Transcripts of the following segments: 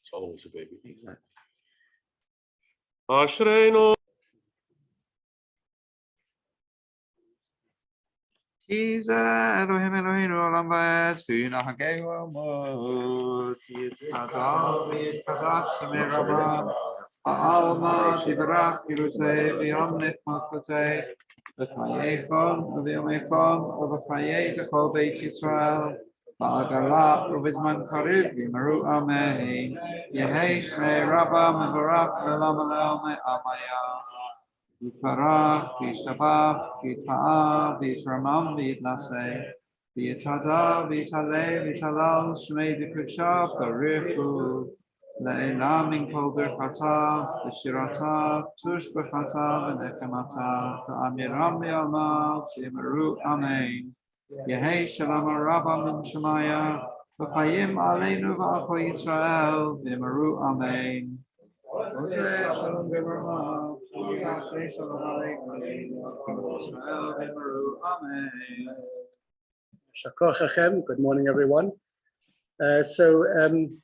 자동차 baby. Ashreinu. Kiza Elohim Eloheinu Olam Va'etz V'yina Hagei V'amot Yitchadal V'yitchadash Shemei Rabban Ha'alma Tibarach Yerusei V'yomnet Malchutei V'chayeichon V'yomeichon V'chayei T'chol Beit Yisrael V'agala V'bizman Karib V'yimaru Amen Yehei Shmei Rabba Mevarach V'olam Aleom Amaya Yitbarach, Yishtabach, Yitpa'ah, Yitramam, Yitnaseh, Yitada, Yitaleh, Yitalal, Shmei V'Kudshav, Barichu, Le'elam Min Kol Birchatav, V'Shiratav, Tush B'Chatav, V'Nechematav, V'Amiram V'Almav, V'Yimaru Amen. Yehei Shalom Rabba Min Shemaya, V'Chayim Aleinu V'Al Kol Yisrael, V'Yimaru Amen. Shalom V'Barma, Shalom Aleichem, Israel V'Yimaru Amen. Shakoch Hachem. Good morning, everyone. In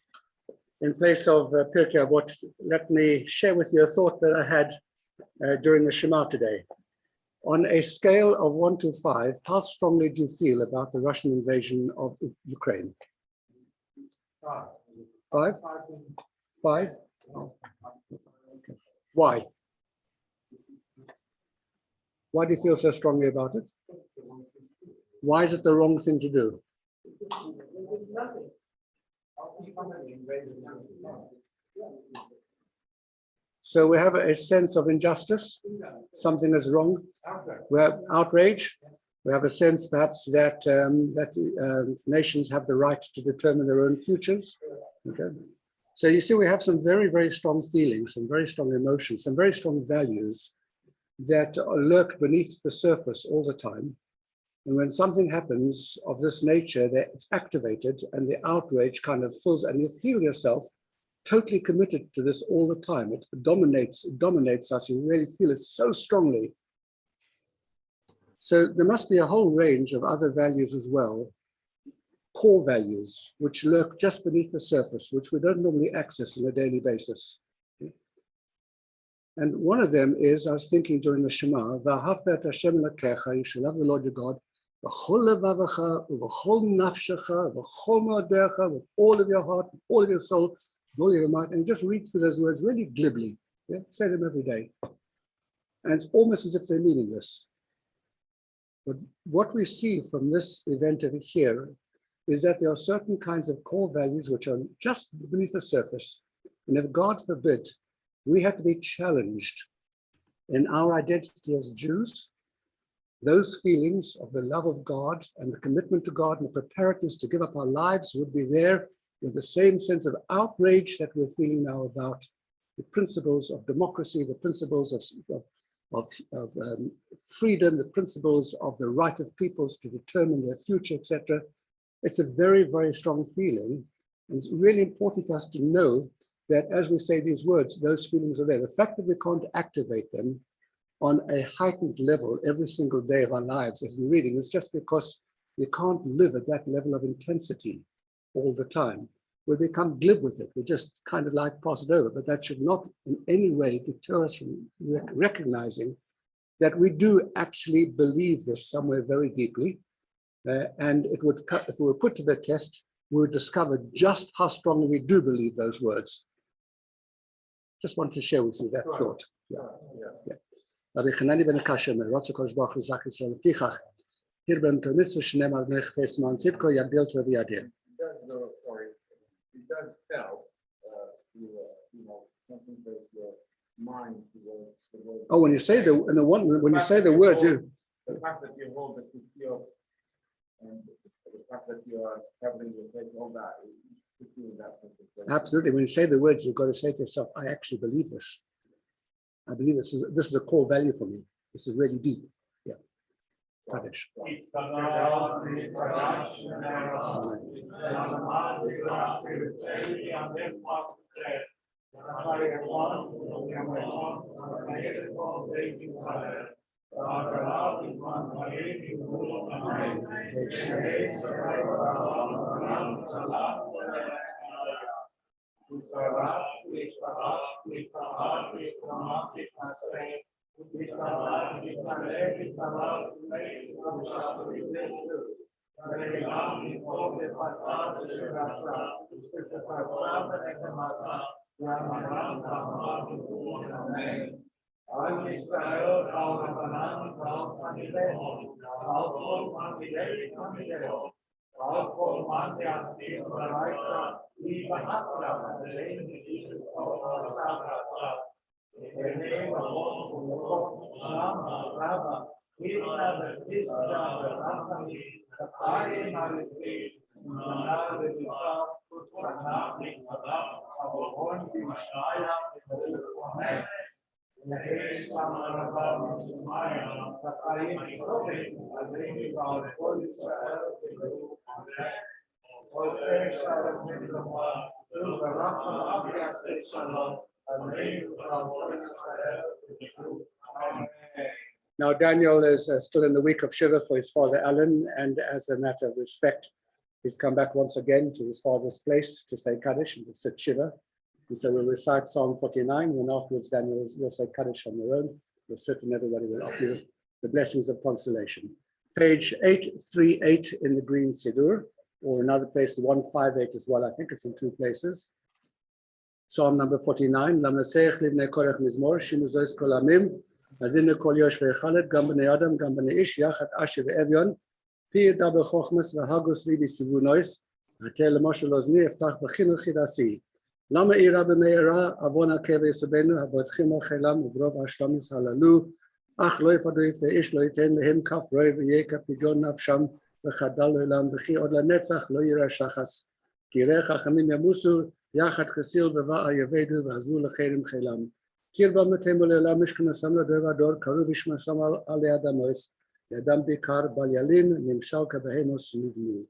place of Pirkei Avot, let me share with you a thought that I had during the Shema today. On a scale of 1 to 5, how strongly do you feel about the Russian invasion of Ukraine? 5? 5? Oh. Okay. Why? Why do you feel so strongly about it? Why is it the wrong thing to do? So we have a sense of injustice, something is wrong. We have outrage. We have a sense perhaps that nations have the right to determine their own futures. Okay. So you see, we have some very, very strong feelings, some very strong emotions, some very strong values that lurk beneath the surface all the time. And when something happens of this nature, it's activated and the outrage kind of fills, and you feel yourself totally committed to this all the time. It dominates us. You really feel it so strongly. So there must be a whole range of other values as well, core values, which lurk just beneath the surface, which we don't normally access on a daily basis. And one of them is, I was thinking during the Shema, V'ahavta et Hashem Elokecha, you shall love the Lord your God, v'chol levavecha, v'chol nafshecha, v'chol ma'adecha, with all of your heart, with all of your soul, with all of your might, and just read through those words really glibly. Yeah? Say them every day. And it's almost as if they're meaningless. But what we see from this event over here is that there are certain kinds of core values which are just beneath the surface. And if God forbid, we have to be challenged in our identity as Jews, those feelings of the love of God and the commitment to God and the preparedness to give up our lives would be there with the same sense of outrage that we're feeling now about the principles of democracy, the principles of freedom, the principles of the right of peoples to determine their future, etc. It's a very, very strong feeling. And it's really important for us to know that as we say these words, those feelings are there. The fact that we can't activate them on a heightened level every single day of our lives as we're reading is just because we can't live at that level of intensity all the time. We become glib with it. We just kind of like pass it over, but that should not in any way deter us from recognizing that we do actually believe this somewhere very deeply. And it would, if we were put to the test, we would discover just how strongly we do believe those words. Just want to share with you that thought. Yeah. Rabbi Chanani ben Akashim, Rotz HaKadosh Baruch Hu Zach Yisrael Tichach, Hir ben Tonitzu Shneimar Bnei Chves Man Tzidko Yagdil Tov Yadir. It does tell, something that your mind towards the word. Oh, when you say when you say the word, the fact that you hold that you feel, and the fact that you are having your face, all that. Absolutely. When you say the words, you've got to say to yourself, I actually believe this. I believe this is a core value for me. This is really deep. Yeah. Kadesh. Now, Daniel is still in the week of Shiva for his father, Alan, and as a matter of respect, he's come back once again to his father's place to say Kaddish and to sit Shiva. And so we'll recite Psalm 49, and afterwards Daniel will say Kaddish on their own. We'll sit and everybody will offer you the blessings of consolation. Page 838 in the green Siddur, or another place, 158 as well. I think it's in two places. Psalm number 49, Lamaseich livnei korech mizmor, shimu zois kol amim, azinu kol yosh ve'echaled, gam b'nei adam, gam b'nei ish, yachat asher ve'evyon, pi yadaber chochmas v'hagos li b'sivu nois, v'teh l'moshe lozni, eftach b'chinuch yidasi. Lama ira b'meira, avon ha'kev yisubenu, habotchim al-chelam, uvrov ha'shlomis halalu, ach lo yifadu yifte ish lo yiten lehem kaf roi v'yeka pidyon nafsham, v'chadal le'lam, v'chi od lanetzach lo yira shachas, ki yireh chachamim yamusu, יחד חסיל בבא יבדו ועזבו לחרם חילם. קיר במתמו לעולם משכנסם לדבר הדור, קרוב ישמסם על יד המוס, ידם בעיקר בל ילין, נמשל כבהמוס נדמו.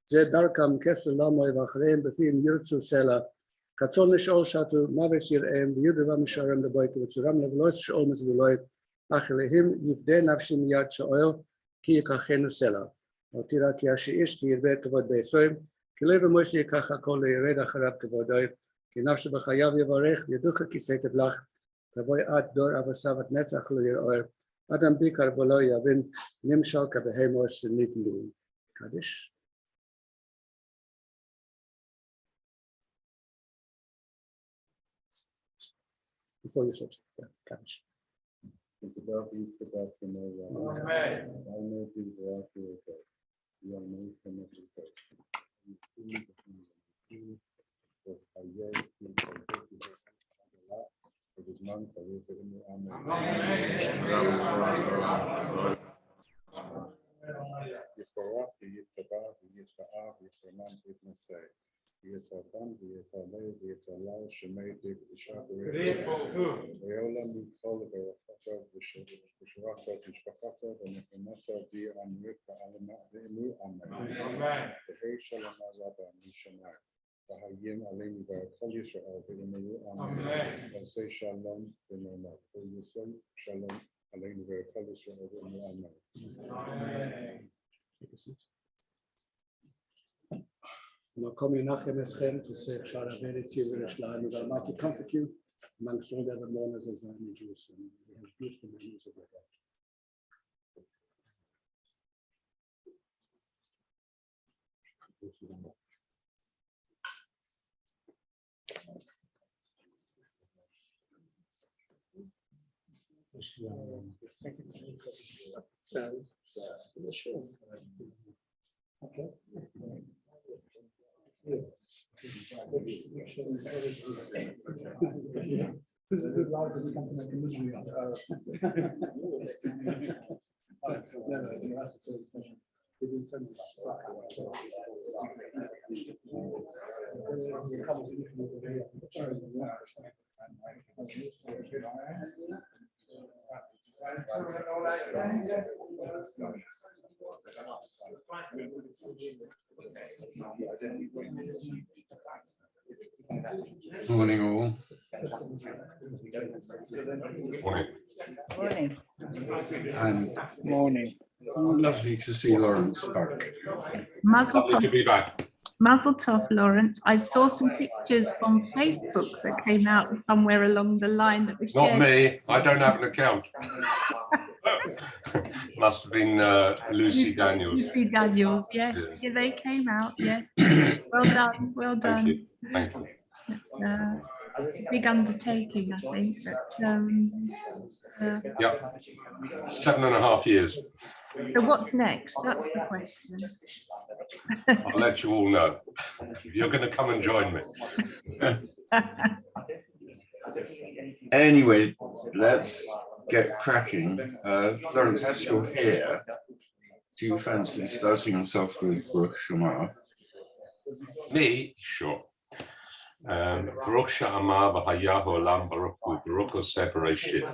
זה דרכם כסר למוי ואחריהם בפיהם ירצו סלע, כצון לשאול שתו מוות יראם, ויודו במשורם לבוית, וצורם לבלוס שאול מזבולוית, אך אליהם יפדה נפשי מיד שאול, כי יקחנו סלע. אותירה כי השאיש כי ירבה כבוד ביסוים, כי לב מוישה ייקח הכל לירד אחריו כבודוי, כי נפשו בחייו יברך, ידוך כיסא תבלח, תבואי עד דור אבסיו את נצח לא יראה, אדם ביקר ולא יבין, נמשל כבהמוס נדמו. קדיש. Before you switch, yeah, Kaddish. והיים עלינו וכל ישראל ואמרו אמן. ועשה שלום בינינו. ויעשה שלום עלינו וכל ישראל ואמרו אמן. Welcome Menachem Eschem to say Shara Beret Tzivir Shlan, and I'd like to comfort you amongst all the other mourners as I'm in Jerusalem. We have beautiful memories of their God. Okay. Morning all. Morning. And Morning. lovely to see Lawrence back. Mazel Lovely to tov. be back. Mazel tov, Lawrence. I saw some pictures on Facebook that came out somewhere along the line that was Not shared. me. I don't have an account. Must have been Lucy Daniels. Lucy Daniels, yes. Yeah. Yeah, they came out, yeah. Well done, well Thank done. you. Thank you. Big undertaking, I think. But, Yep. 7.5 years. so what's next? That's the question. I'll let you all know. You're going to come and join me. Anyway, let's get cracking. Lawrence, as you're here, do you fancy starting us off with Baruch Shema? Me? Sure. Baruch Sha'amah v'haya ha'olam baruch hu, Baruch oseh bereshit,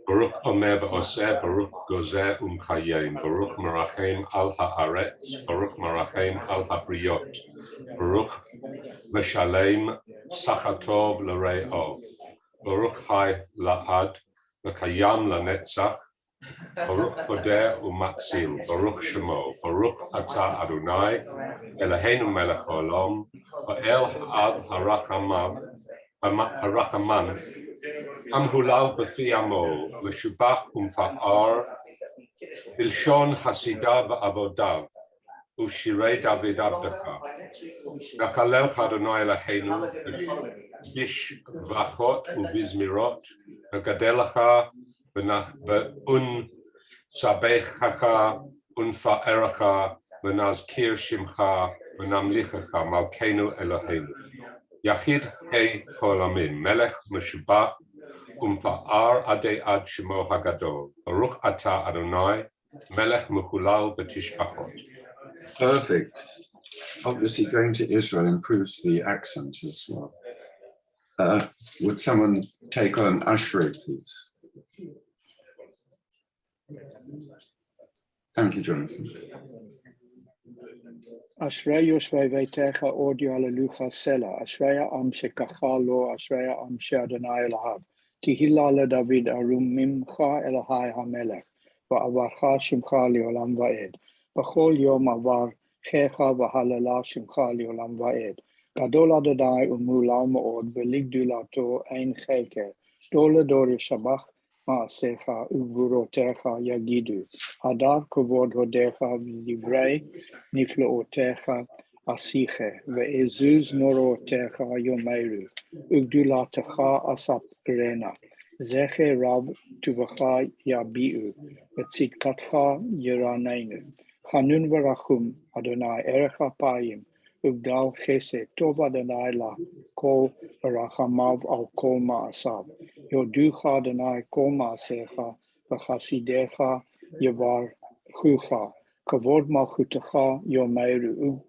Baruch omer v'oseh, Baruch gozeh umchayim, Baruch merachem al haaretz, Baruch merachem al habriyot, Baruch v'shalem sachatov l're'o, Baruch hai la'ad v'kayam lanetzach, Baruch Kodeh u'matzil, Baruch Shemo, Baruch Atah Adonai, Eloheinu melech haolam, Ha'el ha'ad ha'rachaman, Hamhulal b'fi amo, L'shubach umfa'ar, Bilshon hasidav v'avodav, U'shirei David abdecha, V'chalel Adonai Eloheinu, Bishvachot u'bizmirot, V'gadelecha, Un sabechacha, unfa'erecha, v'nazkir shimcha, v'namlichacha, malkeinu Eloheinu. Yachid hei kolamim, melech meshubach, umfa'ar adei ad shemo hagadol. Baruch atah Adonai, melech mechulal b'tishbachot. Perfect. Obviously, going to Israel improves the accent as well. Would someone take on Ashrei, please? Thank you, Jonathan. Ashrei Yoshvei Veitecha Audio Hallelujah Sela. Ashrei Am Shekacha Lo. Ashrei Am She'Adonai Elahav. Tehillah LeDavid Arum Mimcha Elohai HaMelech. Va'avarcha Shimcha Le'olam Va'ed. B'chol Yom Avar Checha V'Halala Shimcha Le'olam Va'ed. Gadol Adonai U'Mulal Ma'od V'Ligdulato Ein Chelke. Dole Dor Shabach Ma'asecha U'Gvurotecha Yagidu. Hadar Kavod Hodecha V'Divrei Niflaotecha Asiche Ve'ezuz Norotecha Yomeru Ugdulatecha Asap Rena Zeche Rab Tuvacha Yabiu Ve'Tzidkatcha Yeraneinu Chanun V'Rachum Adonai Erecha Payim Ugdal Chesed Tov Adonai La Kol V'Rachamav Al Kol Ma'asav Yoducha Adonai Kol Ma'asecha V'Chasidecha Yavar Chucha Kavod Malchutecha Yomeru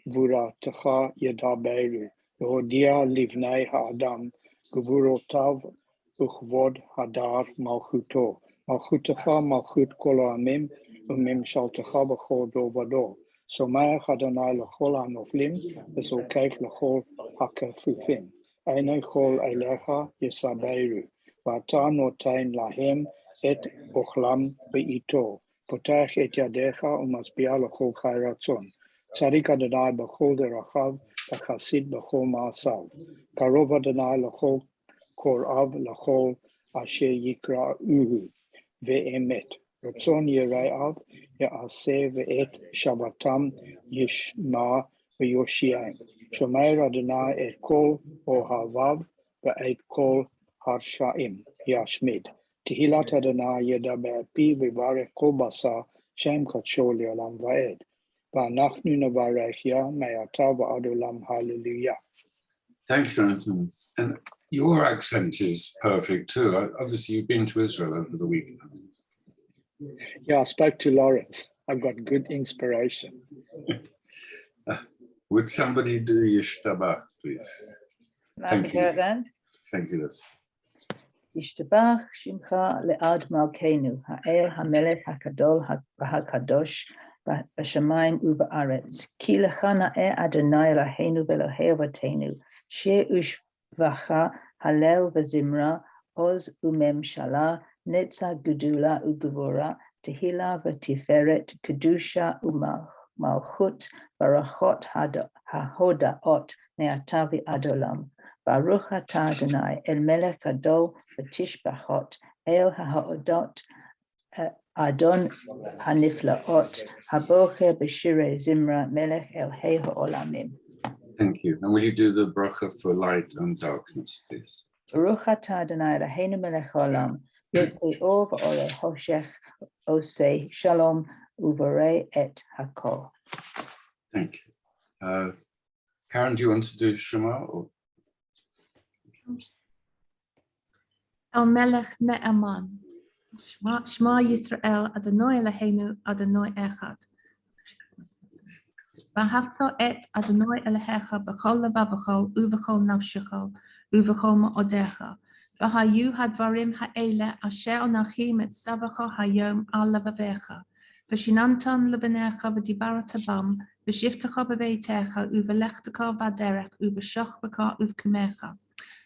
Vuratecha Yedaberu Yehodia Livnei Ha'adam Gevurotav Uchvod Hadar Malchuto Malchutecha Malchut Kol Ha'amim Umimshaltecha B'chol Dor Vador Someach Adonai L'chol Ha'noflim V'Zokef L'chol Ha'kefufim Einei Chol Elecha Yesaberu V'ata Notain Lahem Et Ochlam Be'ito Potach et yadecha u'masbia l'chol chai ratzon. Tzadik Adonai b'chol derachav, v'chasid b'chol ma'asav. Karov Adonai l'chol korav l'chol asher yikra'uhu. Ve'emet. Ratzon yira'av ya'aseh ve'et shabbatam yishma v'yoshiaim. Shomer Adonai et kol ohavav ve'et kol harshaim yashmid. Tehillat Adonai yedaber pi v'varech kol basar shem kadsho le'olam va'ed. V'anachnu nevarech ya me'ata v'ad olam hallelujah. Thank you, Jonathan. And your accent is perfect too. Obviously, you've been to Israel over the weekend. Yeah, I spoke to Lawrence. I've got good inspiration. Would somebody do Yishtabach, please? Thank you. Then. Thank you, Liz. Yishtabach Shimcha Le'ad Malkeinu, Ha'el HaMelech HaKadol HaKadosh B'Shamayim U'Ba'aretz. Ki Lecha Na'eh Adonai Eloheinu V'Elohei Avotenu, She Ushvacha Halel V'Zimra, Oz U'Memshala, Netza Gudula U'Gevura, Tehillah V'Tiferet, Kedusha U'Malch. malchut, barachot hahodaot ne'atavi adolam. Baruch atah Adonai, el melech gadol v'tishbachot, el hahodot Adon haniflaot, habocher b'shirei zimra, melech elhei ha'olamim. Thank you. And will you do the bracha for light and darkness, please? Baruch atah Adonai Eloheinu melech haolam, yotzei or v'orei hoshech, osei shalom, uvarei et hakol. Thank you. Karen, do you want to do Shema? Or? El Melech Ne'eman. Shema Yisrael Adonai Eloheinu Adonai Echad. V'ahavta et Adonai Elohecha b'chol levavecha u'v'chol nafshecha u'v'chol ma'odecha. V'hayu hadvarim ha'ele asher onachim et savacha hayom al levavecha. V'shinantan lebenecha v'dibarata bam v'shiftecha b'veitecha u'v'lechtecha v'aderech u'v'shachbecha u'v'kumecha.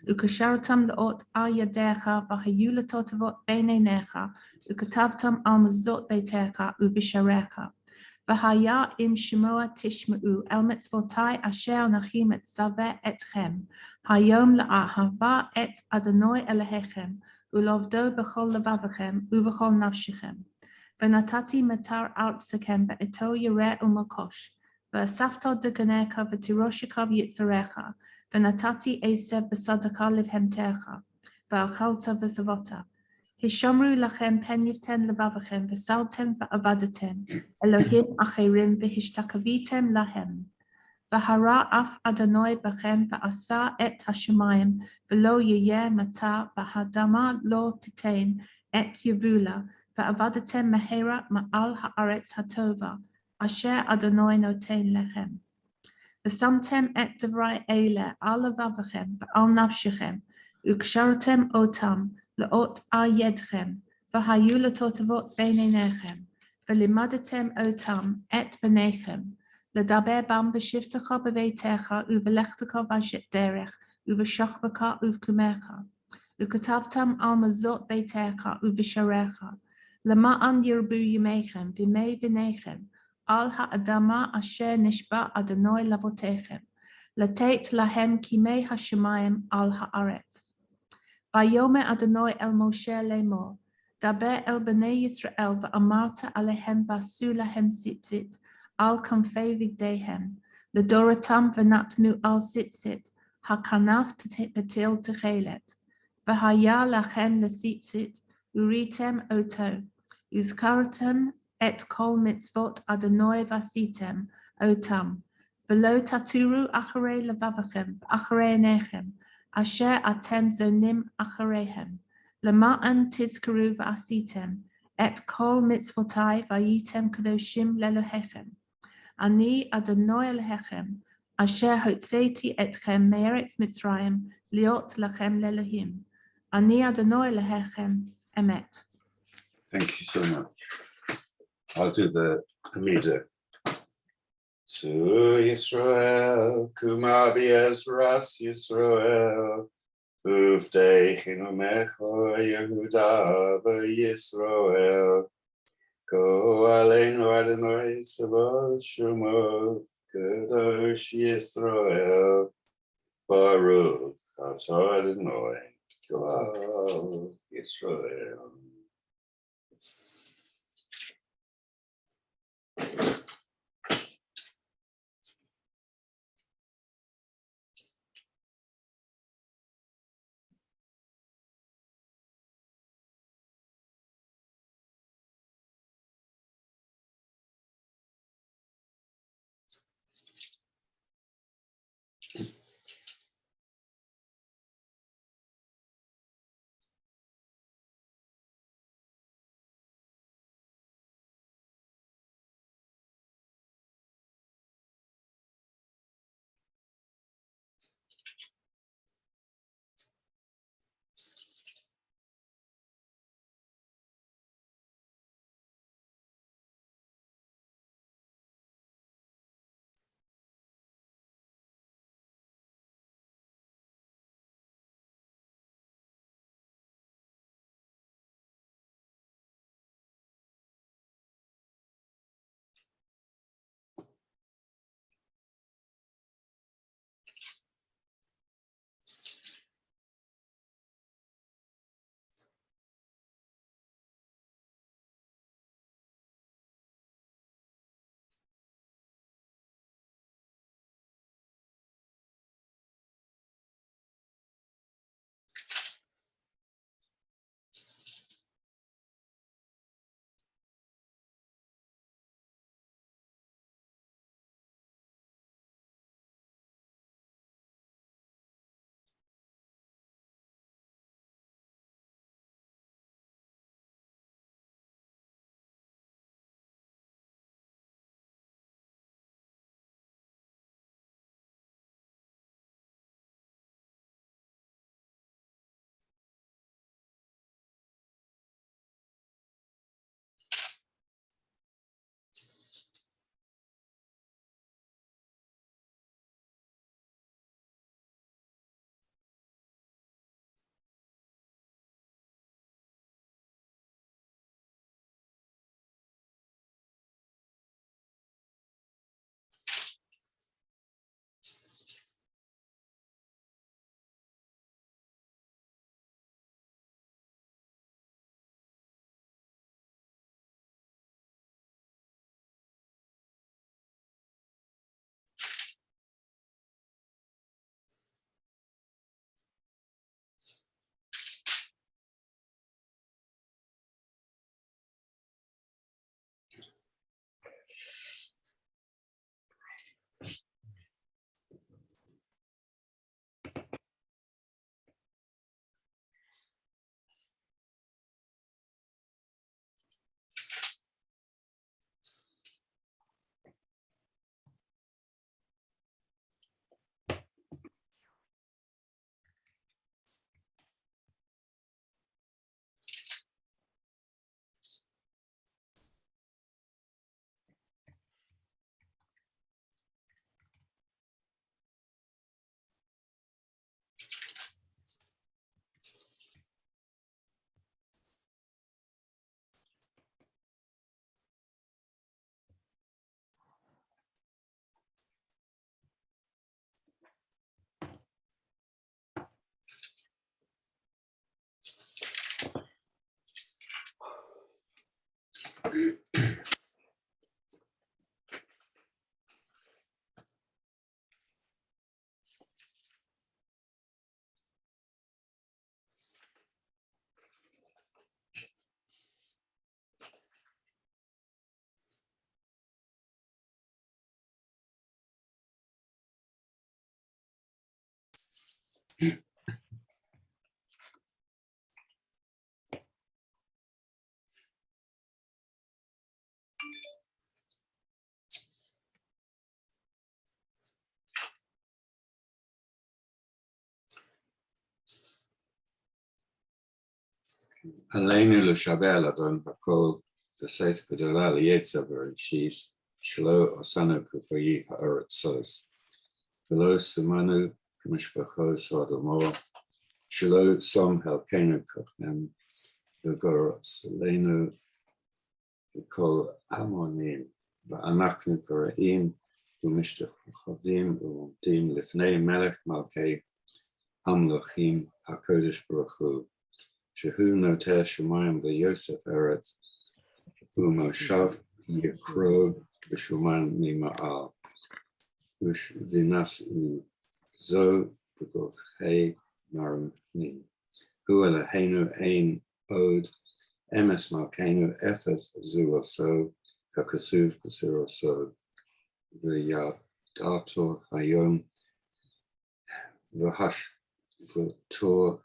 Ukashartam leot al yadecha v'hayu letotavot beinenecha ukatavtam al mazot beitecha u'b'sharecha. V'haya im shimoa tishma'u el mitzvotai asher nachim et zaveh etchem hayom la'ahava et Adonai Elehechem ulovdo b'chol levavechem u'v'chol nafshechem v'natati metar artsekem be'eto yireh u'makosh v'asafto deganecha v'tirosheka v'yitzarecha v'natati esev b'sadaka livhemtecha v'achalta v'zavota Hishamru lachem pen yivten levavachem v'saltem v'avadatem Elohim acherim v'hishtakavitem lahem v'hara af Adonai b'chem v'asa et hashemayim v'lo yeyeh mata v'hadama lo titein et yevula v'avadatem mehera ma'al haaretz hatova asher Adonai notein lechem v'samtem et devrai eile al levavachem v'al nafshechem ukshartem otam Leot ayedchem, v'hayu letotavot beinenechem, v'limadatem otam et benechem, ledaber bam b'shiftecha b'veitecha u'v'lechtecha v'derech u'v'shachbecha u'v'kumecha, u'katavtam al mazot beitecha u'v'sharecha, lema'an yirbu yimechem v'mei b'nechem, al ha'adama asher nishba Adonai lavotechem, letet lahem kimei hashemayim al haaretz. Vayome Adonai el Moshe lemor, daber el bnei Yisrael v'amarta alehem v'asu lahem tzitzit, al kamfei vigdehem, ledoratam v'natnu al tzitzit, hakanaf tetil techelet, v'haya lachem letzitzit, uritem oto, uzkartem et kol mitzvot Adonai v'asitem otam, v'lo taturu acharei levavachem, acharei enechem, Asher atem zonim acharehem, lema'an tizkaru v'asitem, et kol mitzvotai vayitem kadoshim lelohechem. Ani Adonai Elohechem, asher hotzeti etchem me'eretz Mitzrayim, liot lachem lelohim. Ani Adonai Elohechem, emet. Thank you so much. I'll do the Amida. To Yisrael, Kuma b'Ezras Yisrael, Uvdei Chinomecho Yehuda b'Yisrael, Go Aleinu Adonai Tzavot Shemo, Kadosh Yisrael, Baruch Atah Adonai, Go Yisrael. Aleinu l'shabel adon hakol v'seis g'dola lietzaver shis shlo osanu kupayi ha'aretz sos. V'lo sumanu k'mishpachos ha'adamor shlo som helkenu kochem v'gorotz aleinu v'kol hamonim v'anachnu k'ra'im v'mishtachavim v'omtim lifnei melech malkei hamlochim ha'kodesh baruch hu. Shehu noter shemayim v'yosef eretz u'moshav yekro v'shuman mima'al v'nas u'zo v'gov hei marim min hu Eloheinu ein od emes malkeinu efes zu oso kakasuv b'sur oso v'yadato hayom v'hash v'tor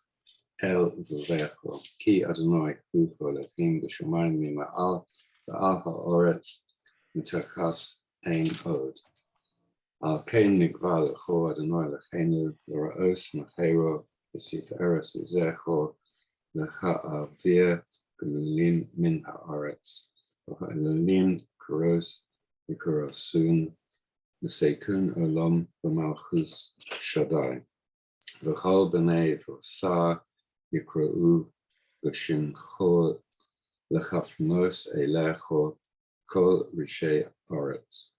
El v'vecho ki Adonai hu Elohim b'shamayim mima'al v'al ha'oretz mitachas ein od. Al kein nigva l'cho Adonai l'cheinu l'ra'os m'cheiro v'sif eretz l'zecho l'cha'avir g'lulim min ha'oretz v'ha'elulim kuros v'kurosun l'seikun olam v'malchus Shaddai v'chol b'nei v'sar Yikra'u v'shimcho l'chafnos eilecho kol rishei aretz.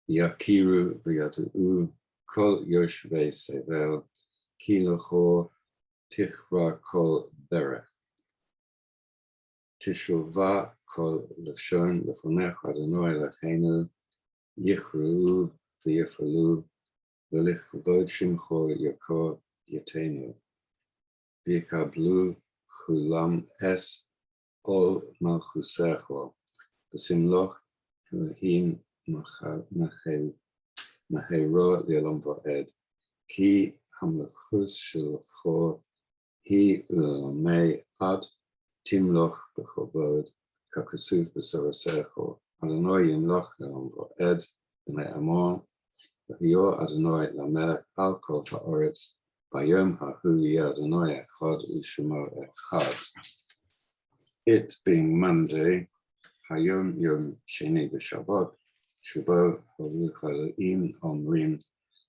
Yakiru v'yadu'u kol yoshvei sevel ki lecho tichva kol berech. Tishuvah kol l'shon l'fonech Adonai l'cheinu yichra'u v'yifalu v'lichvod shimcho yakor yatenu. V'yikablu chulam es ol malchusecho v'simloch v'him mahero l'olam va'ed ki hamlechus shelcho hi u'lamei ad timloch b'chovod kakasuv b'sorasecho Adonai yimloch l'olam va'ed v'nei amor v'hiyor Adonai lamelech al kol ha'oretz Bayom hahu Adonai echad u'shemo echad. It being Monday, Hayom Yom Sheni b'Shabbat, Shubo haru Elohim omrim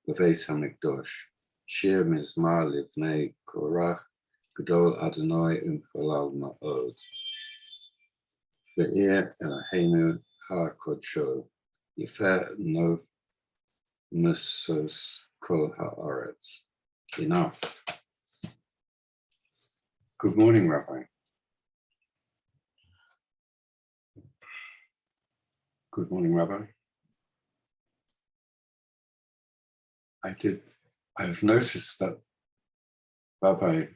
b'veis hamikdosh. Shir mizmar livnei korach Gadol Adonai u'cholal ma'od. Ve'ir Eloheinu ha'kodsho Yifeh nov musos kol ha'aretz. Enough. Good morning, Rabbi. Good morning, Rabbi. I've noticed that Rabbi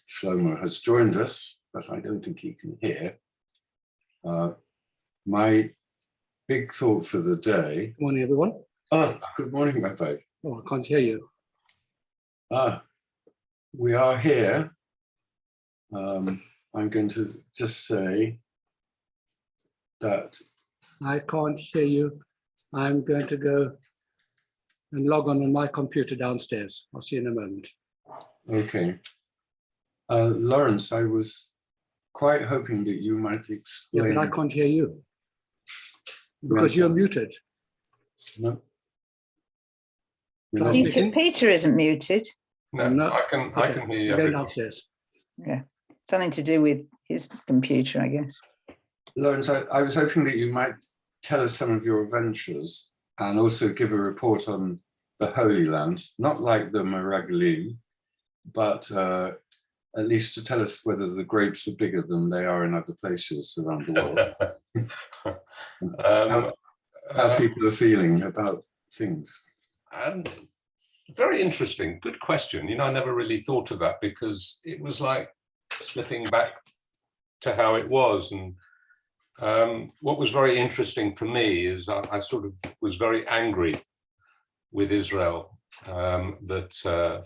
Shlomo has joined us, but I don't think he can hear. My big thought for the day. Good morning, everyone. Good morning, Rabbi. Oh, I can't hear you. We are here. I'm going to just say that I can't hear you. I'm going to go and log on my computer downstairs. I'll see you in a moment. Okay. Lawrence, I was quite hoping that you might Yeah, explain. but I can't hear you because you're muted. No. Try speaking. Peter isn't muted. No, No. I can hear you. Go everybody. downstairs. Yeah, something to do with his computer, I guess. Lawrence, I was hoping that you might tell us some of your adventures and also give a report on the Holy Land, not like the Meragalim, but at least to tell us whether the grapes are bigger than they are in other places around the world. How people are feeling about things. And very interesting. Good question. You know, I never really thought of that because it was like slipping back to how it was. And what was very interesting for me is I sort of was very angry with Israel that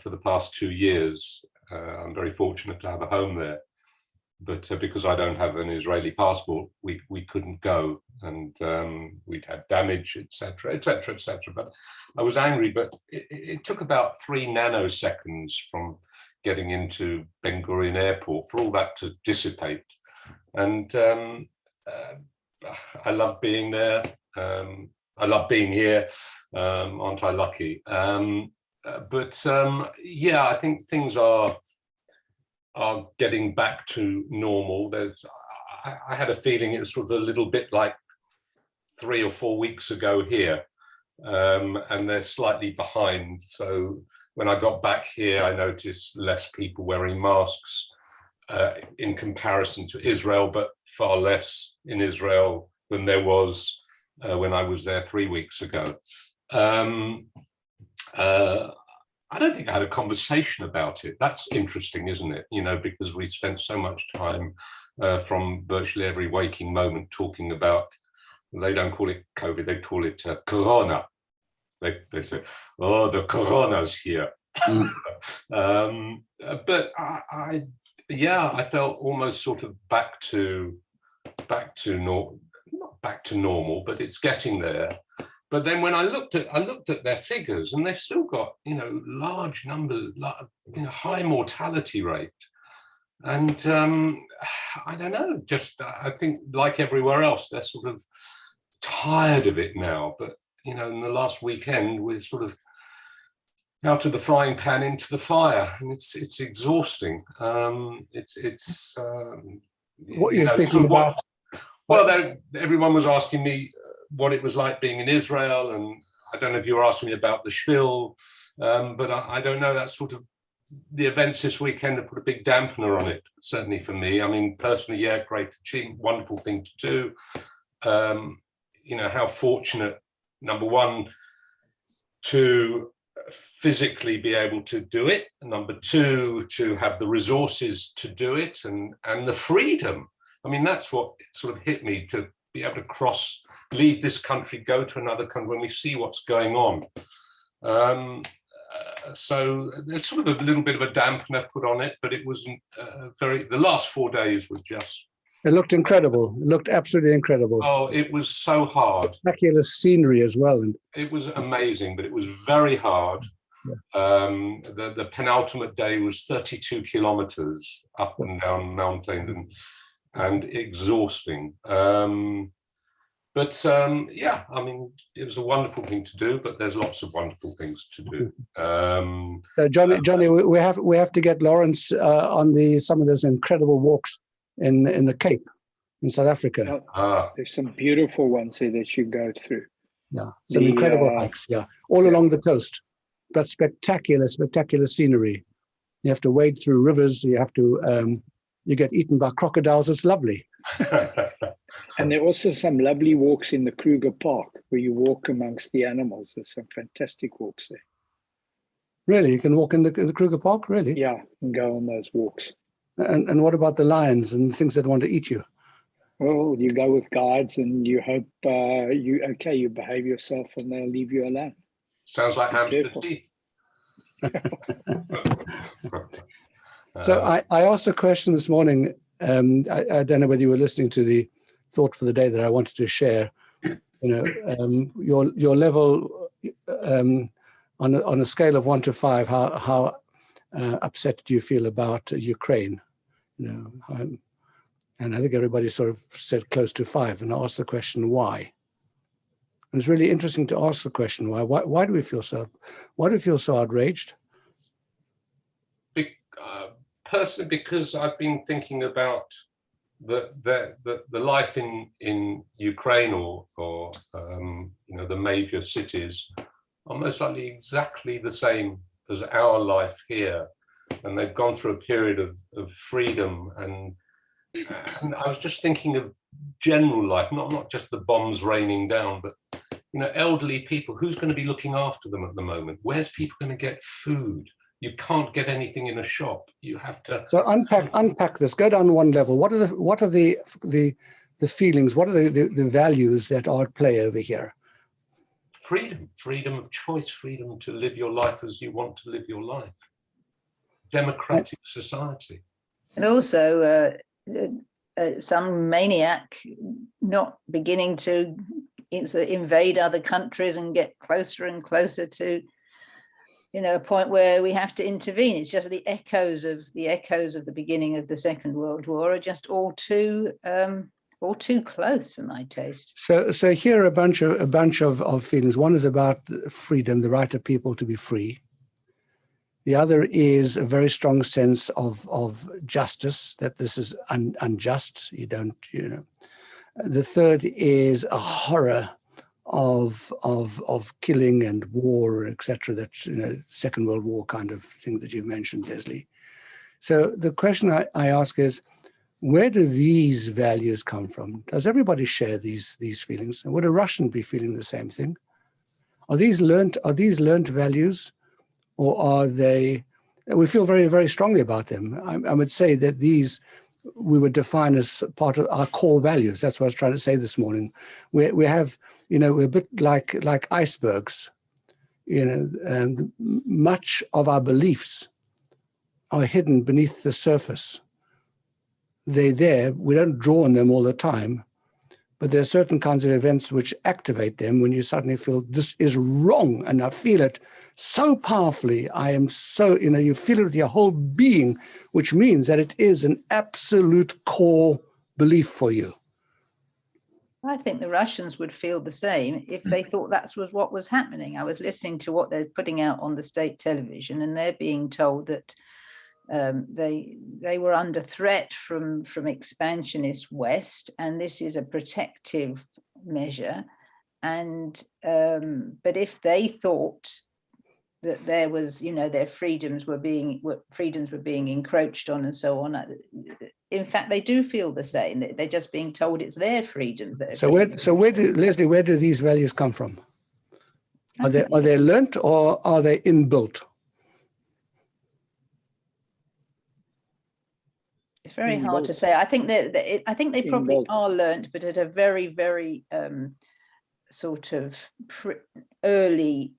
for the past 2 years, I'm very fortunate to have a home there. But because I don't have an Israeli passport, we couldn't go, and we'd had damage, etc., etc., etc. But I was angry. But it took about 3 nanoseconds from getting into Ben Gurion Airport for all that to dissipate. And I love being there. I love being here. Aren't I lucky? But yeah, I think things are getting back to normal. I had a feeling it was sort of a little bit like 3 or 4 weeks ago here, and they're slightly behind. So when I got back here, I noticed less people wearing masks in comparison to Israel, but far less in Israel than there was when I was there 3 weeks ago. I don't think I had a conversation about it. That's interesting, isn't it? You know, because we spent so much time from virtually every waking moment talking about, they don't call it COVID, they call it Corona. They say, oh, the Corona's here. But I felt almost sort of back to normal, not back to normal, but it's getting there. But then when I looked at their figures, and they've still got, you know, large numbers, you know, high mortality rate. And I don't know, just I think like everywhere else, they're sort of tired of it now. But, you know, in the last weekend, we're sort of out of the frying pan into the fire, and it's exhausting. It's What you're speaking about? Well, everyone was asking me what it was like being in Israel, and I don't know if you were asking me about the Shvil, but I don't know. That's sort of the events this weekend have put a big dampener on it, certainly for me. I mean, personally, yeah, great achievement, wonderful thing to do. You know, how fortunate, number one, to physically be able to do it, and number two, to have the resources to do it, and the freedom. I mean, that's what sort of hit me, to be able to leave this country, go to another country when we see what's going on. So there's sort of a little bit of a dampener put on it, but it wasn't the last 4 days were just. It looked incredible. It looked absolutely incredible. Oh, it was so hard. Spectacular scenery as well. And it was amazing, but it was very hard. Yeah. The penultimate day was 32 kilometers up and down Mount Lindon, and exhausting. But yeah, I mean, it was a wonderful thing to do, but there's lots of wonderful things to do. So Johnny, we have to get Lawrence on some of those incredible walks in the Cape in South Africa. There's some beautiful ones here that you go through. Yeah, some incredible hikes. Yeah, all along the coast, but spectacular scenery. You have to wade through rivers. You have to. You get eaten by crocodiles. It's lovely. And there are also some lovely walks in the Kruger Park where you walk amongst the animals. There's some fantastic walks there. Really? You can walk in the Kruger Park? Really? Yeah, and go on those walks. And what about the lions and things that want to eat you? Well, you go with guides and you hope you behave yourself and they'll leave you alone. Sounds like hamster teeth. So I asked a question this morning. I don't know whether you were listening to the thought for the day that I wanted to share. You know, your level on a scale of 1 to 5. How upset do you feel about Ukraine? You know, and I think everybody sort of said close to 5. And I asked the question why. And it's really interesting to ask the question why. Why do we feel so? Why do we feel so outraged? personally, because I've been thinking about the life in Ukraine or you know, the major cities are most likely exactly the same as our life here, and they've gone through a period of freedom, and I was just thinking of general life, not just the bombs raining down, but you know, elderly people. Who's going to be looking after them at the moment? Where's people going to get food? You can't get anything in a shop. You have to. So unpack this. Go down one level. What are the feelings? What are the values that are at play over here? Freedom of choice, freedom to live your life as you want to live your life. Democratic society. And also some maniac not beginning to invade other countries and get closer and closer to, you know, a point where we have to intervene. It's just the echoes of the beginning of the Second World War are just all too close for my taste. So here are a bunch of feelings. One is about freedom, the right of people to be free. The other is a very strong sense of justice, that this is unjust. You don't, you know. The third is a horror of killing and war, etc. That, you know, Second World War kind of thing that you've mentioned, Leslie. So the question I ask is, where do these values come from? Does everybody share these feelings? And would a Russian be feeling the same thing? Are these learnt values, or are they? We feel very, very strongly about them. I would say that these we would define as part of our core values. That's what I was trying to say this morning. We have, you know, we're a bit like icebergs, you know, and much of our beliefs are hidden beneath the surface. They're there. We don't draw on them all the time, but there are certain kinds of events which activate them when you suddenly feel this is wrong, and I feel it so powerfully. I am so, you know, you feel it with your whole being, which means that it is an absolute core belief for you. I think the Russians would feel the same if they thought that's what was happening. I was listening to what they're putting out on the state television, and they're being told that they were under threat from expansionist West, and this is a protective measure. And but if they thought that there was, you know, their freedoms were being encroached on and so on, in fact, they do feel the same. They're just being told it's their freedom. So where do these values come from? Are they learnt, or are they inbuilt? It's very hard to say. I think they probably are learnt, but at a very, very sort of early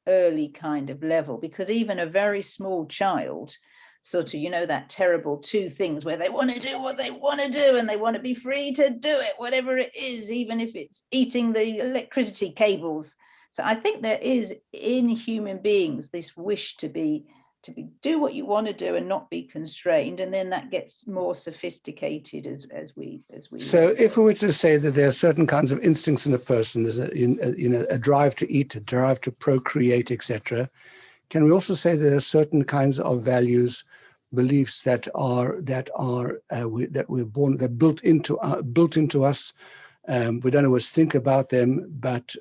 kind of level, because even a very small child, sort of, you know, that terrible two things where they want to do what they want to do and they want to be free to do it, whatever it is, even if it's eating the electricity cables. So I think there is in human beings this wish to do what you want to do and not be constrained, and then that gets more sophisticated as we. So if we were to say that there are certain kinds of instincts in a person, there's a drive to eat, a drive to procreate, etc., can we also say there are certain kinds of values, beliefs that we're born, they're built into us? We don't always think about them, but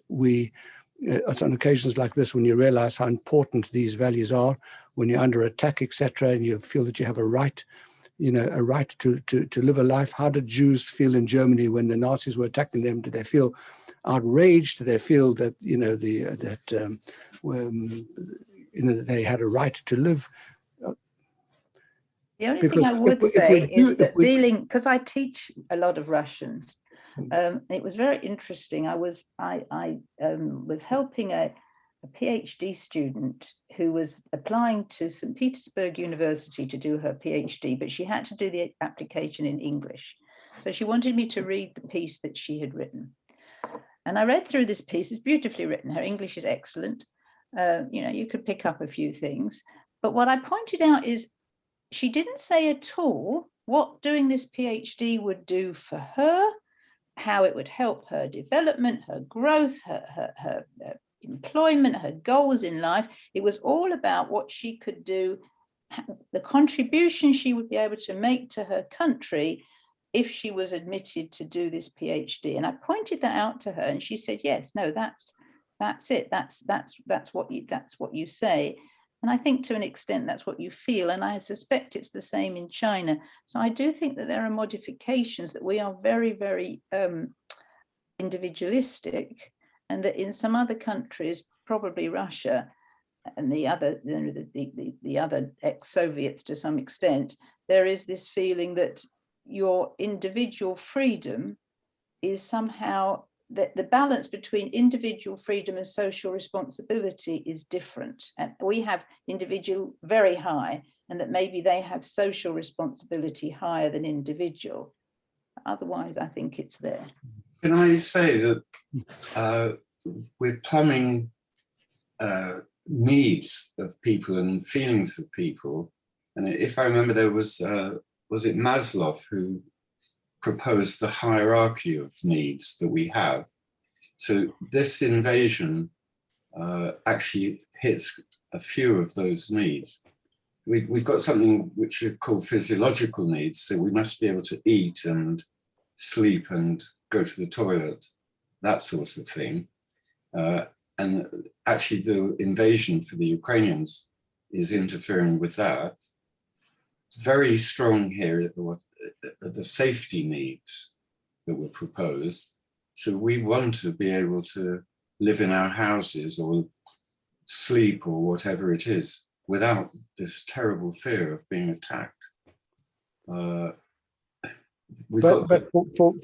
it's on occasions like this when you realize how important these values are, when you're under attack, etc., and you feel that you have a right, you know, a right to live a life. How did Jews feel in Germany when the Nazis were attacking them? Did they feel outraged? Did they feel that, you know, they had a right to live? The only thing I would say is that dealing, because I teach a lot of Russians, it was very interesting. I was helping a PhD student who was applying to St. Petersburg University to do her PhD, but she had to do the application in English. So she wanted me to read the piece that she had written. And I read through this piece. It's beautifully written. Her English is excellent. You know, you could pick up a few things. But what I pointed out is she didn't say at all what doing this PhD would do for her, how it would help her development, her growth, her employment, her goals in life. It was all about what she could do the contribution she would be able to make to her country if she was admitted to do this PhD. And I pointed that out to her, and she said, yes, no, that's it. That's what you say. And I think to an extent that's what you feel. And I suspect it's the same in China. So I do think that there are modifications, that we are very, very individualistic, and that in some other countries, probably Russia and the other ex-Soviets to some extent, there is this feeling that your individual freedom is somehow, that the balance between individual freedom and social responsibility is different. And we have individual very high, and that maybe they have social responsibility higher than individual. Otherwise, I think it's there. Can I say that we're plumbing needs of people and feelings of people? And if I remember, there was it Maslow who proposed the hierarchy of needs that we have? So this invasion actually hits a few of those needs. We've got something which are called physiological needs. So we must be able to eat and sleep and go to the toilet, that sort of thing. And actually the invasion for the Ukrainians is interfering with that. Very strong here are the safety needs that were proposed. So we want to be able to live in our houses or sleep or whatever it is without this terrible fear of being attacked. But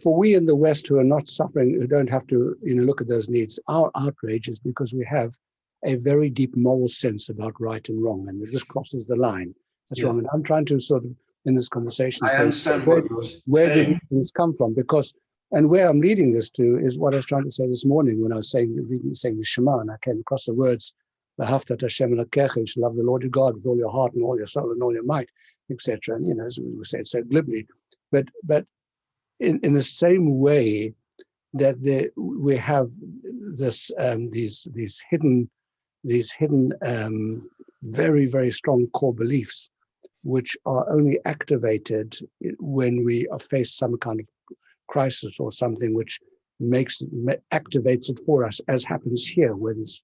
for we in the West who are not suffering, who don't have to look at those needs, our outrage is because we have a very deep moral sense about right and wrong, and that this crosses the line. That's wrong. And I'm trying to sort of, in this conversation, I understand where did these things come from? Because, and where I'm leading this to is what I was trying to say this morning when I was saying the Shema, and I came across the words, "V'ahavta et Hashem Elokecha," you should love the Lord your God with all your heart and all your soul and all your might, etc. And as we said so glibly, but in the same way that we have this these hidden very, very strong core beliefs, which are only activated when we are faced some kind of crisis or something which activates it for us, as happens here, where this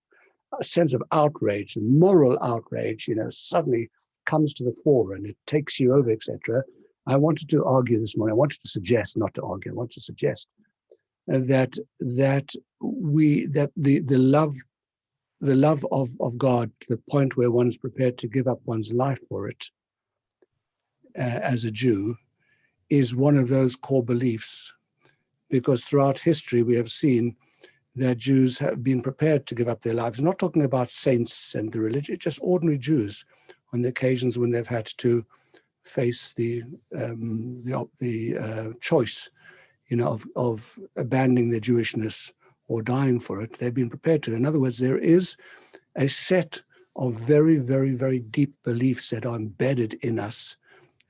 a sense of outrage, moral outrage, suddenly comes to the fore and it takes you over, etc. I wanted to argue this morning. I wanted to suggest, not to argue. I want to suggest that the love of God, to the point where one is prepared to give up one's life for it, as a Jew, is one of those core beliefs, because throughout history we have seen that Jews have been prepared to give up their lives. I'm not talking about saints and the religion, just ordinary Jews on the occasions when they've had to face the choice, of abandoning their Jewishness or dying for it. They've been prepared to. In other words, there is a set of very, very, very deep beliefs that are embedded in us.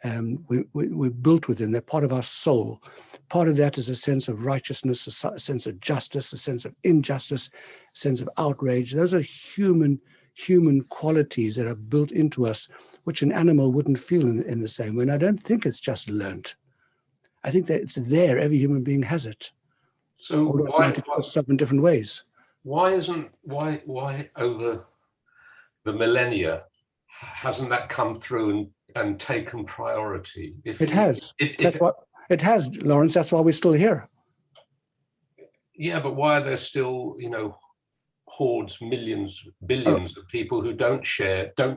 We're built within, they're part of our soul. Part of that is a sense of righteousness, a sense of justice, a sense of injustice, a sense of outrage. Those are human qualities that are built into us, which an animal wouldn't feel in the same way. And I don't think it's just learnt. I think that it's there, every human being has it. So why it comes up in different ways. Why over the millennia hasn't that come through and taken priority? It has, Lawrence. That's why we're still here. Yeah, but why are there still, hordes, millions, billions of people who don't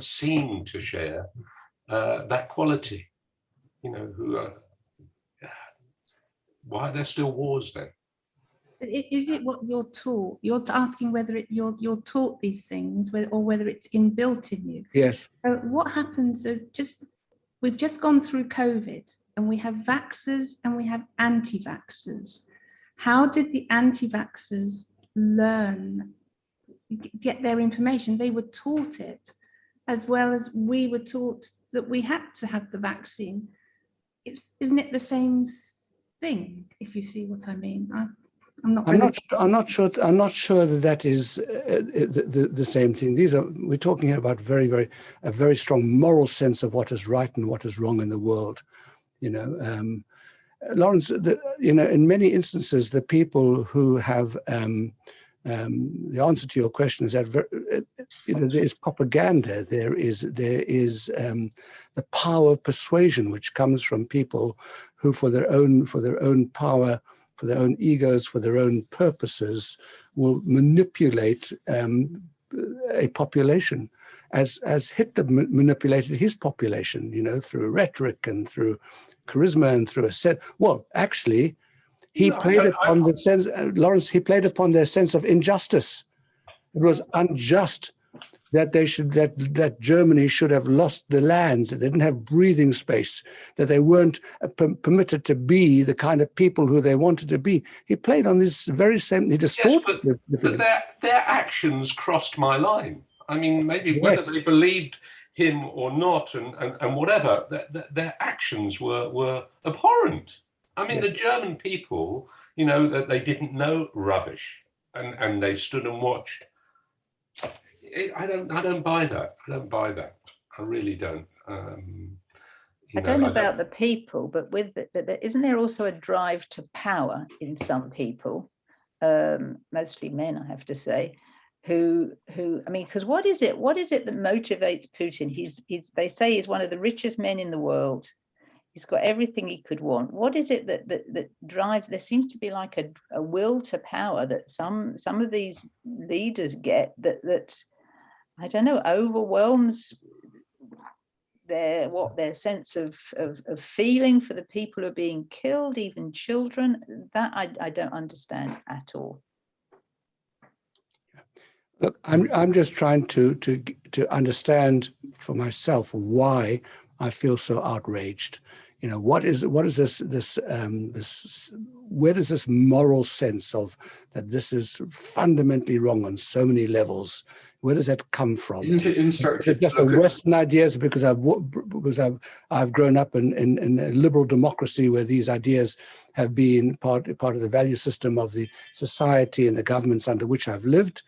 seem to share that quality? Why are there still wars then? Is it what you're taught? You're asking whether you're taught these things, or whether it's inbuilt in you. Yes. So what happens? We've just gone through COVID, and we have vaxxers and we have anti-vaxxers. How did the anti-vaxxers get their information? They were taught it, as well as we were taught that we had to have the vaccine. Isn't it the same thing, if you see what I mean? I'm not. I'm really- not sure. I'm not sure that that is the same thing. We're talking here about a very strong moral sense of what is right and what is wrong in the world. You know, Lawrence. In many instances, the people who have the answer to your question is that there is propaganda. There is the power of persuasion, which comes from people who, for their own power, for their own egos, for their own purposes, will manipulate a population, as Hitler manipulated his population, through rhetoric and through charisma and through actually, he played upon the sense, Lawrence, he played upon their sense of injustice. It was unjust that that Germany should have lost the lands, that they didn't have breathing space, that they weren't permitted to be the kind of people who they wanted to be. He played on this very same, he distorted the feelings. But their actions crossed my line. I mean, maybe whether they believed him or not and whatever, their actions were abhorrent. I mean, the German people, that they didn't know rubbish and they stood and watched. I don't buy that. I don't buy that. I really don't. I don't know about the people, but isn't there also a drive to power in some people, mostly men, I have to say, who I mean, because what is it that motivates Putin? They say he's one of the richest men in the world. He's got everything he could want. What is it that drives? There seems to be like a will to power that some of these leaders get that I don't know, overwhelms their sense of feeling for the people who are being killed, even children. That I don't understand at all. Look, I'm just trying to understand for myself why I feel so outraged. What is this where does this moral sense of that this is fundamentally wrong on so many levels, where does that come from? Isn't it instructive? Just the Western ideas because I've grown up in a liberal democracy where these ideas have been part of the value system of the society and the governments under which I've lived.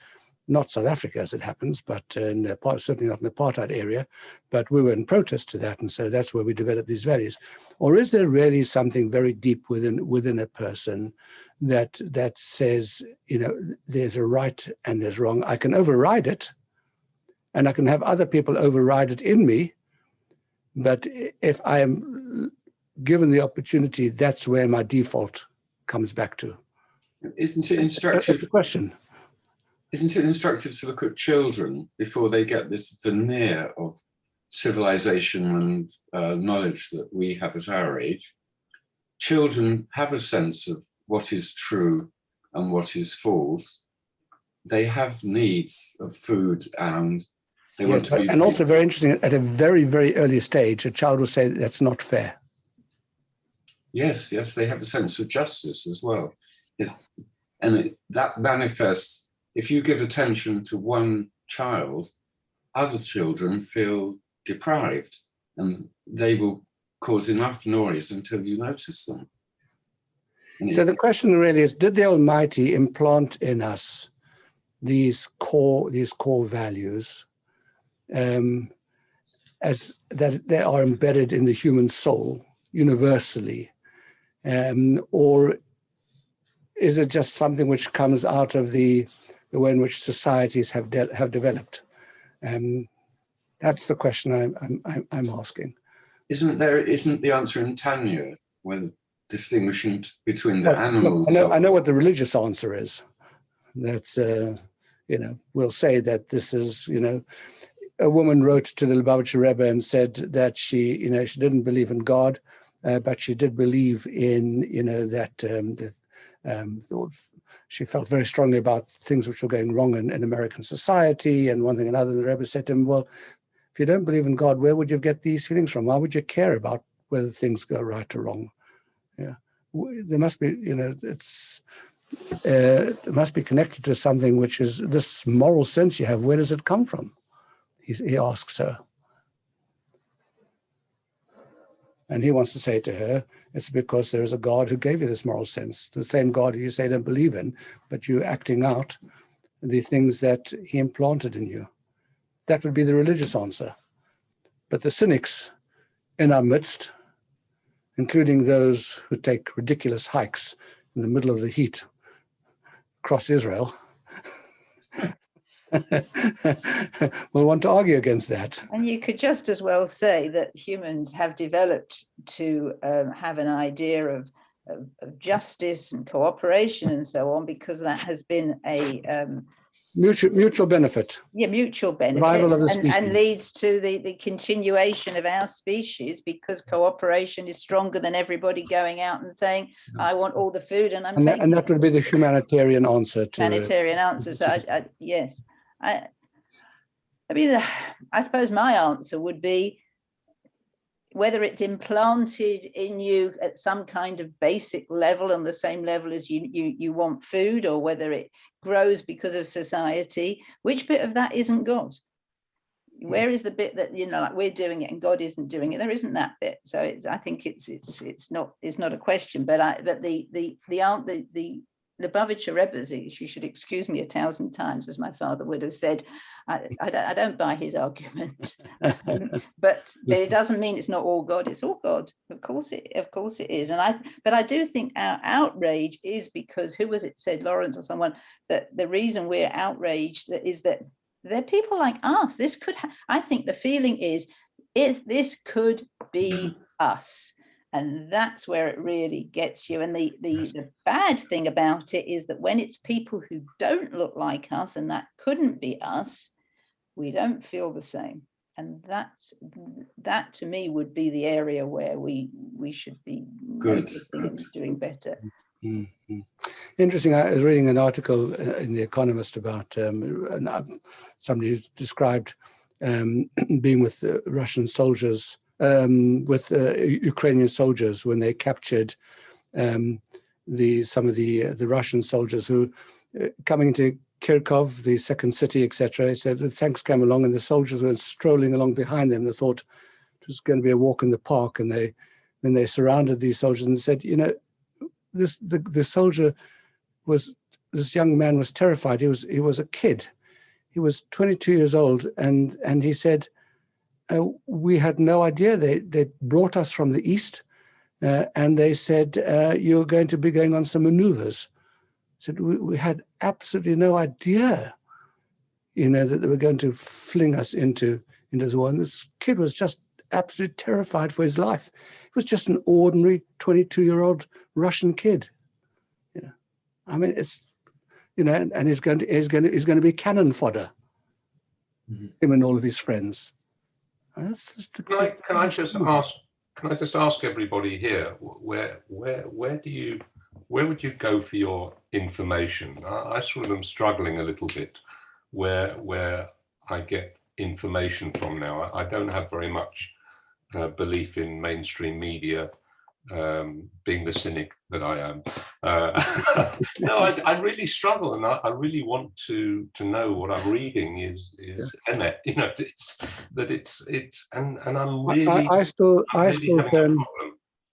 Not South Africa as it happens, but certainly not in the apartheid area, but we were in protest to that, and so that's where we developed these values. Or is there really something very deep within a person that says, there's a right and there's wrong? I can override it, and I can have other people override it in me, but if I am given the opportunity, that's where my default comes back to. Isn't it instructive? That's the question. Isn't it instructive to look at children before they get this veneer of civilization and knowledge that we have at our age? Children have a sense of what is true and what is false. They have needs of food and they want to be. And also very interesting, at a very, very early stage, a child will say that's not fair. Yes, they have a sense of justice as well. And that manifests. If you give attention to one child, other children feel deprived and they will cause enough noise until you notice them. So the question really is, did the Almighty implant in us these core values as that they are embedded in the human soul universally? Or is it just something which comes out of the way in which societies have developed? That's the question I'm asking. Isn't the answer in Tanya when distinguishing between the animals? I know what the religious answer is. That's we'll say that this is a woman wrote to the Lubavitcher Rebbe and said that she didn't believe in God, but she did believe in she felt very strongly about things which were going wrong in American society and one thing and another. And the Rebbe said to him, well, if you don't believe in God, where would you get these feelings from? Why would you care about whether things go right or wrong? Yeah, there must be, it must be connected to something which is this moral sense you have. Where does it come from? He asks her. And he wants to say to her, it's because there is a God who gave you this moral sense, the same God who you say don't believe in, but you're acting out the things that he implanted in you. That would be the religious answer. But the cynics in our midst, including those who take ridiculous hikes in the middle of the heat across Israel, will want to argue against that. And you could just as well say that humans have developed to have an idea of justice and cooperation and so on, because that has been a mutual benefit. Yeah, mutual benefit, and leads to the continuation of our species, because cooperation is stronger than everybody going out and saying, I want all the food and I'm taking. And that would be the humanitarian answer to humanitarian answer. So yes, I mean, I suppose my answer would be, whether it's implanted in you at some kind of basic level, on the same level as you want food, or whether it grows because of society, which bit of that isn't God? Where is the bit that, like we're doing it and God isn't doing it? There isn't that bit. So I think it's not a question. But the Lubavitcher Rebbe's, you should excuse me 1,000 times, as my father would have said. I don't buy his argument, but it doesn't mean it's not all God. It's all God. Of course it is. But I do think our outrage is because, who was it said, Lawrence or someone, that the reason we're outraged is that there are people like us. This could, I think the feeling is, if this could be us. And that's where it really gets you. And the bad thing about it is that when it's people who don't look like us, and that couldn't be us, we don't feel the same. And that to me would be the area where we should be noticing and doing better. Mm-hmm. Interesting. I was reading an article in The Economist about somebody who described being with Russian soldiers, with Ukrainian soldiers when they captured some of the Russian soldiers who coming into Kirkov, the second city, etc. He said the tanks came along and the soldiers were strolling along behind them. They thought it was going to be a walk in the park, and they surrounded these soldiers and said, the soldier this young man was terrified. He was a kid. He was 22 years old, and he said, we had no idea. They brought us from the east, and they said, you're going to be going on some maneuvers. Said we had absolutely no idea, that they were going to fling us into the war. And this kid was just absolutely terrified for his life. He was just an ordinary 22-year-old Russian kid. I mean, it's and he's going to be cannon fodder. Mm-hmm. Him and all of his friends. Can I just ask everybody here, where would you go for your information? I sort of am struggling a little bit where I get information from now. I don't have very much belief in mainstream media, being the cynic that I am. No, I really struggle, and I really want to know what I'm reading is emet. And I'm really.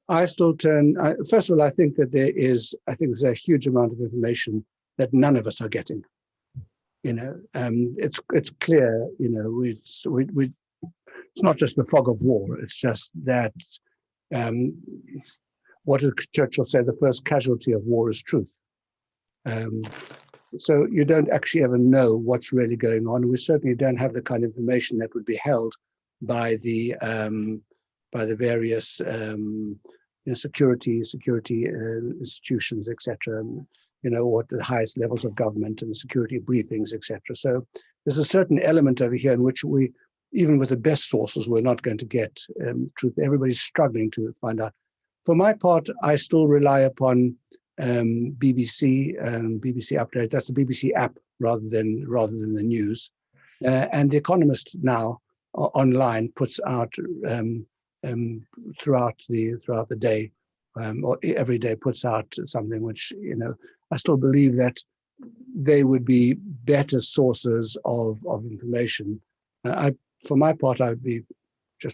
I still turn. First of all, I think that there's a huge amount of information that none of us are getting. It's clear. It's not just the fog of war. It's just that. What did Churchill say? The first casualty of war is truth. So you don't actually ever know what's really going on. We certainly don't have the kind of information that would be held by the various security institutions, etc. What the highest levels of government and the security briefings, etc. So there's a certain element over here in which we, even with the best sources, we're not going to get truth. Everybody's struggling to find out. For my part, I still rely upon BBC and BBC Update. That's the BBC app rather than the news. And The Economist now online puts out throughout the day, or every day puts out something which I still believe that they would be better sources of information. For my part, I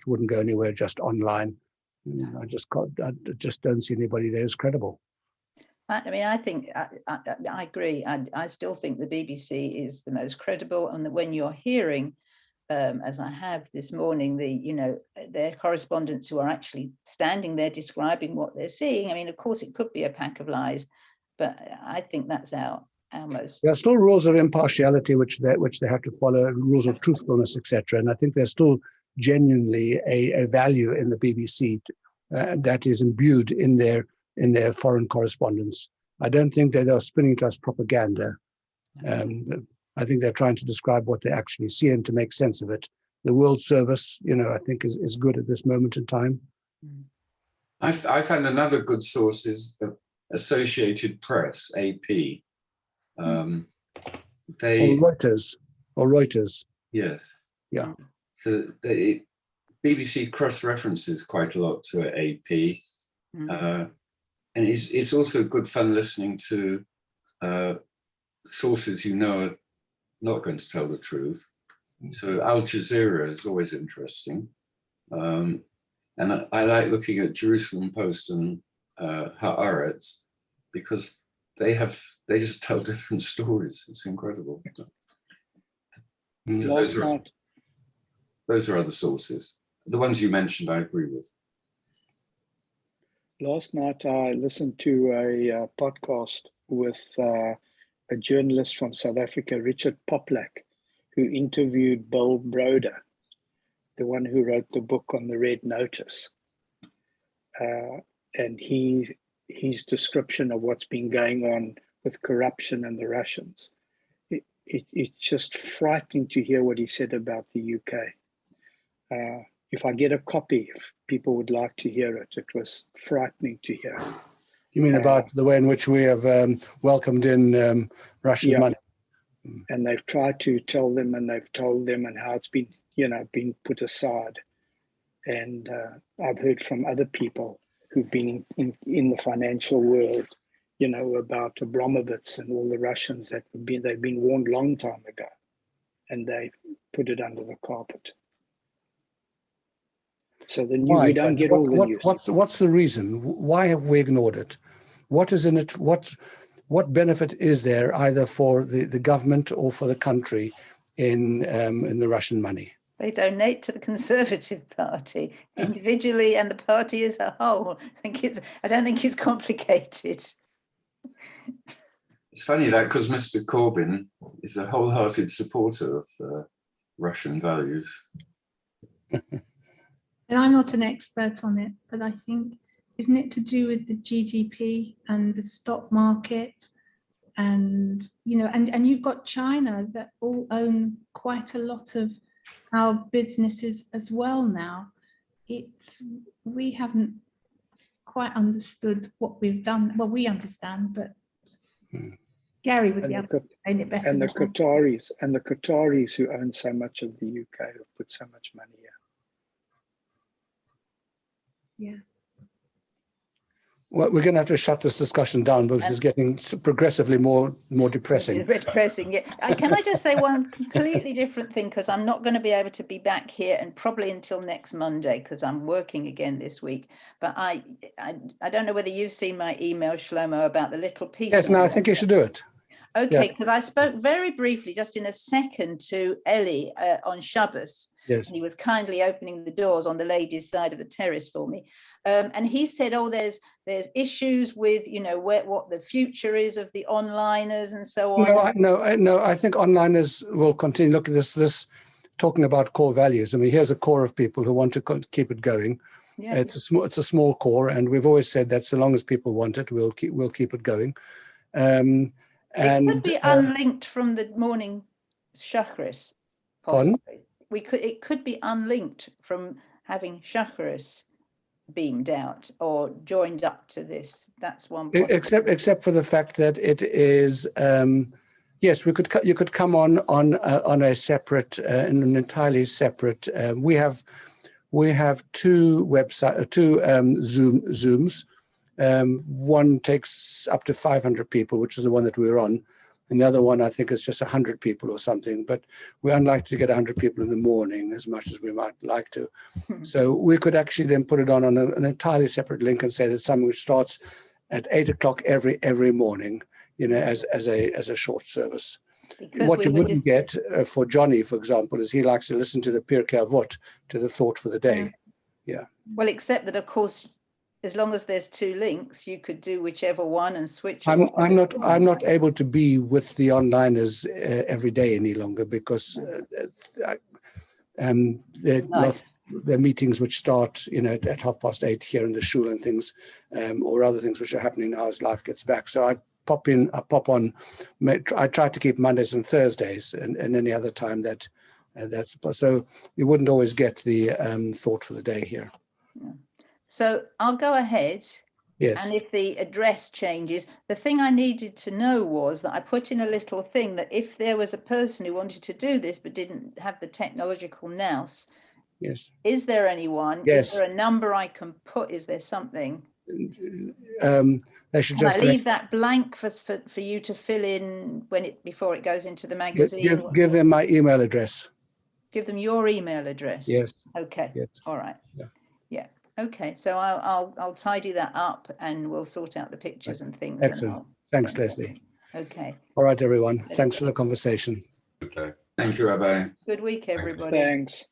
wouldn't go anywhere, just online. I just don't see anybody there who's credible. I mean, I think I agree. I still think the BBC is the most credible, and that when you're hearing, as I have this morning, their correspondents who are actually standing there describing what they're seeing. I mean, of course, it could be a pack of lies, but I think that's our most. There are still rules of impartiality which they have to follow, rules of truthfulness, etc. And I think there's still genuinely a value in the BBC that is imbued in their foreign correspondence. I don't think that they're spinning to us propaganda. I think they're trying to describe what they actually see and to make sense of it. The World Service, I think is good at this moment in time. I found another good source is Associated Press, AP. Or Reuters. Yes. Yeah. So BBC cross-references quite a lot to AP. And it's also good fun listening to sources are not going to tell the truth. So Al Jazeera is always interesting. And I like looking at Jerusalem Post and Haaretz because they just tell different stories. It's incredible. So those are other sources. The ones you mentioned, I agree with. Last night, I listened to a podcast with a journalist from South Africa, Richard Poplak, who interviewed Bill Broder, the one who wrote the book on the Red Notice. And his description of what's been going on with corruption and the Russians. It's just frightening to hear what he said about the UK. If I get a copy, if people would like to hear it, it was frightening to hear. You mean about the way in which we have welcomed in Russian money? And they've tried to tell them, and they've told them, and how it's been, been put aside. And I've heard from other people who've been in the financial world, about Abramovich and all the Russians they've been warned a long time ago, and they put it under the carpet. So we don't get all the news. What's the reason? Why have we ignored it? What is in it? What benefit is there either for the government or for the country in the Russian money? They donate to the Conservative Party individually and the party as a whole. I don't think it's complicated. It's funny that because Mr. Corbyn is a wholehearted supporter of Russian values. And I'm not an expert on it, but I think, isn't it to do with the GDP and the stock market? And, and you've got China that all own quite a lot of our businesses as well now. We haven't quite understood what we've done. Well, we understand, but Gary would be able to explain it better. And the Qataris who own so much of the UK have put so much money in. Yeah. Well, we're going to have to shut this discussion down because it's getting progressively more depressing. Depressing, yeah. Can I just say one completely different thing, because I'm not going to be able to be back here and probably until next Monday because I'm working again this week. But I don't know whether you've seen my email, Shlomo, about the little piece. Yes, no, I think you should do it. Okay, because I spoke very briefly, just in a second, to Eli on Shabbos. Yes. And he was kindly opening the doors on the ladies' side of the terrace for me. And he said, there's issues with, what the future is of the onliners and so on. No, I think onliners will continue. Look at this talking about core values. I mean, here's a core of people who want to keep it going. Yeah. It's a small core, and we've always said that so long as people want it, we'll keep it going. It could be unlinked from the morning Shacharis, possibly. It could be unlinked from having Shacharis beamed out or joined up to this. That's one point. Except for the fact that it is yes, you could come on a separate in an entirely separate. We have two Zooms. One takes up to 500 people, which is the one that we're on, And the other one, I think, is just 100 people or something. But we're unlikely to get 100 people in the morning as much as we might like to. So we could actually then put it on an entirely separate link and say that something which starts at 8 o'clock every morning, you know, as a short service. Because What we you were wouldn't get for Johnny, for example, is he likes to listen to the Pirkei Avot, to the thought for the day. Yeah. Well, except that, of course, as long as there's 2 links, you could do whichever one and switch. I'm not able to be with the onliners every day any longer because there are meetings which start, you know, at 8:30 here in the shul and things, or other things which are happening now as life gets back. So I pop on. I try to keep Mondays and Thursdays, and any other time that's so you wouldn't always get the thought for the day here. So I'll go ahead. Yes. And if the address changes, the thing I needed to know was that I put in a little thing that if there was a person who wanted to do this but didn't have the technological nous, yes, is there anyone? Yes. Is there a number I can put? Is there something? They should Can just I leave that blank for you to fill in before it goes into the magazine? give them my email address. Give them your email address. Yes. Okay. Yes. All right. Yeah. Yeah. Okay. So I'll tidy that up and we'll sort out the pictures and things. Excellent. Thanks, Leslie. Okay. All right, everyone. Thanks for the conversation. Okay. Thank you, Rabbi. Good week, everybody. Thanks.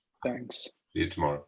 See you tomorrow.